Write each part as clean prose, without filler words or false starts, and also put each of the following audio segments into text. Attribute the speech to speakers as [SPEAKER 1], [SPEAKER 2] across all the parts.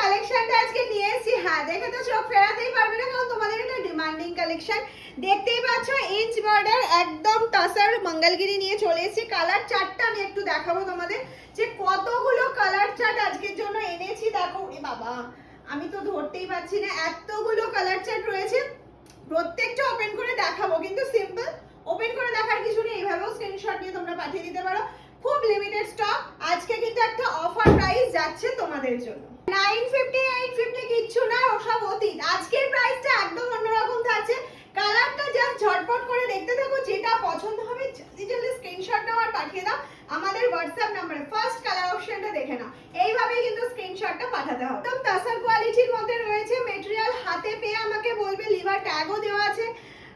[SPEAKER 1] কালেকশনটা আজকে নিয়ে এসেছি। হ্যাঁ, দেখে তো চোখ ফেরাতেই পারবে না, কারণ তোমাদের এটা ডিমান্ডিং কালেকশন। দেখতেই পাচ্ছ ইঞ্চ বর্ডার একদম টাসার মঙ্গলগিরি নিয়ে চলে এসেছি। কালার চার্টটা আমি একটু দেখাবো তোমাদের, যে কতগুলো কালার চার্ট আজকের জন্য এনেছি। দেখো এ বাবা, আমি তো ধরতেই পারছি না, এতগুলো কালার চার্ট রয়েছে। প্রত্যেকটা ওপেন করে দেখাবো, কিন্তু সিম্পল ওপেন করে দেখার কিছু নেই, এইভাবেও স্ক্রিনশট নিয়ে তোমরা পাঠিয়ে দিতে পারো। খুব লিমিটেড স্টক। আজকে কিন্তু একটা অফার প্রাইস যাচ্ছে তোমাদের জন্য। 950 850 কিচ্ছু না, ওসব অতীত। আজকের প্রাইসটা একদম অন্যরকম থাকছে। কালারটা জাস্ট ঝটপট করে দেখতে থাকো, যেটা পছন্দ হবে জলদি জলদি স্ক্রিনশট নাও আর পাঠিয়ে দাও আমাদের হোয়াটসঅ্যাপ নম্বরে। ফার্স্ট কালার অপশনটা দেখে নাও, এইভাবেই কিন্তু স্ক্রিনশটটা পাঠাতে হবে। একদম টাসার কোয়ালিটির মধ্যে রয়েছে। মেটেরিয়াল হাতে পেয়ে আমাকে বলবে, লিভার ট্যাগও দেওয়া আছে।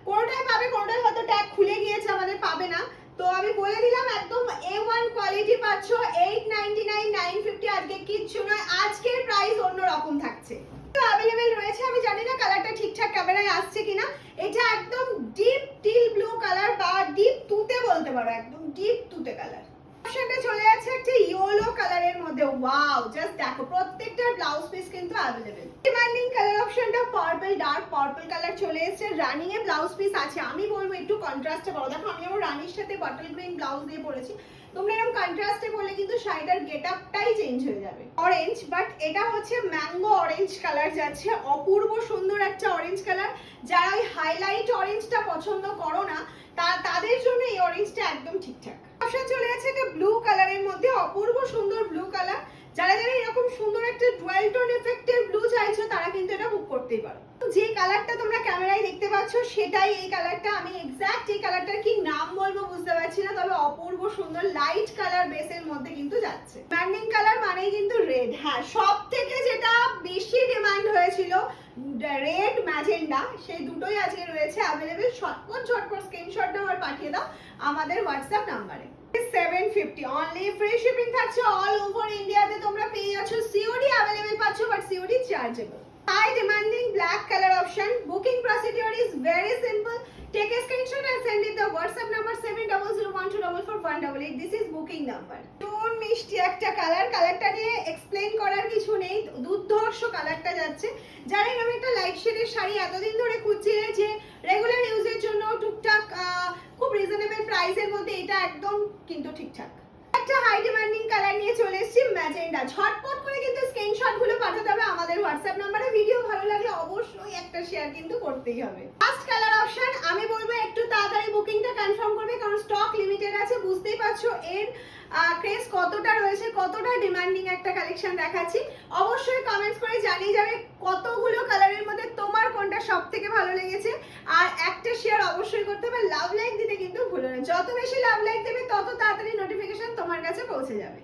[SPEAKER 1] কোনটায় পাবে, কোনটায় হয়তো ট্যাগ খুলে গিয়েছে, আমাদের পাবে না। তো আমি বলে দিলাম একদম A1 কোয়ালিটি পাচ্ছ। 899 950 আজকে কিচ্ছু নয়, আজকের প্রাইস অন্যরকম থাকছে। অ্যাভেলেবেল রয়েছে। আমি জানি না কালারটা ঠিকঠাক ক্যামেরায় আসছে কিনা। এটা একদম ডিপ টিল ব্লু কালার বা ডিপ তুতে বলতে পারো, একদম ডিপ তুতে কালার। অপশনটা চলে যাচ্ছে একটা ইয়েলো কালারের মধ্যে। ওয়াও, জাস্ট দেখো প্রত্যেকটা ব্লাউজ পিস কিন্তু অ্যাভেলেবেল। ডিমান্ডিং কালার অপশনটা পার্পল, ডার্ক পার্পল কালার চলে এসেছে। রানিং এ ব্লাউজ পিস আছে। আমি বলবো একটু কন্ট্রাস্টে পরো। দেখো আমি আমার রানির সাথে বটল গ্রিন ব্লাউজ দিয়ে পরেছি। তোমরা এরকম কন্ট্রাস্টে পরলে কিন্তু শাড়িটার গেটআপটাই চেঞ্জ হয়ে যাবে। অরেঞ্জ, বাট এটা হচ্ছে ম্যাঙ্গো অরেঞ্জ কালার যাচ্ছে। অপূর্ব সুন্দর একটা অরেঞ্জ কালার। যারা ওই হাইলাইট অরেঞ্জটা পছন্দ করো না, তাদের জন্য এই অরেঞ্জটা একদম ঠিকঠাক। অপশন চলে যাচ্ছে একটা ব্লু কালারের মধ্যে। অপূর্ব সুন্দর ব্লু কালার। যারা যারা এরকম সুন্দর একটা ডুয়াল টোন এফেক্টের ব্লু চাইছো, তারা কিন্তু এটা বুক করতেই পারো। যে কালারটা তোমরা ক্যামেরায় দেখতে পাচ্ছ সেটাই এই কালারটা। আমি এক্স্যাক্ট এই কালারটার কি নাম বলবো বুঝতে পারছি না, তবে অপূর্ব সুন্দর লাইট কালার বেসের মধ্যে কিন্তু যাচ্ছে। ডিমান্ডিং কালার মানেই কিন্তু রেড। হ্যাঁ, সব থেকে যেটা বেশি ডিমান্ড হয়েছিল রেড ম্যাজেন্ডা, সেই দুটোই আজকে রয়েছে অ্যাভেলেবেল। ঝটপট ঝটপট স্ক্রিনশট নাও আর পাঠিয়ে দাও আমাদের হোয়াটসঅ্যাপ নাম্বারে। 750 অনলি, ফ্রি শিপিং থাকছে অল ওভার ইন্ডিয়াতে। তোমরা পেয়ে যাচ্ছ, সিওডি অ্যাভেলেবেল পাচ্ছ, but COD chargeable. High demanding black colour option. Booking procedure is very simple. Take a screenshot and send it the WhatsApp number 7001244188। This is booking number. টন মিষ্টি একটা colour. কালারটা নিয়ে এক্সপ্লেইন করার কিছু নেই, দুর্ধর্ষ কালারটা যাচ্ছে। যারা এরকম একটা লাইট শেডের শাড়ি এতদিন ধরে খুঁজছিলে, যে রেগুলার ইউজের জন্য টুকটাক খুব রিজনেবল প্রাইসের মধ্যে, এটা একদম কিন্তু ঠিকঠাক। একটা হাই ডিমান্ডিং কালার নিয়ে চলে এসেছি, ম্যাজেন্ডা। ঝটপট করে কিন্তু স্ক্রিনশট গুলো পাঠাতে হবে আমাদের হোয়াটসঅ্যাপ নম্বরে। ভিডিও ভালো লাগলে অবশ্যই একটা শেয়ার কিন্তু করতেই হবে। ফার্স্ট কালার অপশন, আমি বলবো একটু তাড়াতাড়ি বুকিংটা কনফার্ম করবে, কারণ স্টক লিমিটেড আছে। বুঝতেই পারছো এর ক্রেজ কতটা রয়েছে, কতটা ডিমান্ডিং একটা কালেকশন দেখাচ্ছি। অবশ্যই কমেন্টস করে জানিয়ে যাবে কতগুলো কালারের মধ্যে তোমার কোনটা সবথেকে ভালো লেগেছে। আর একটা শেয়ার অবশ্যই করতে হবে, লাভ লাইক দিতে কিন্তু ভুলো না। যত বেশি লাভ লাইক দেবে, তত তাড়াতাড়ি নোটিফিকেশন তোমার কাছে পৌঁছে যাবে।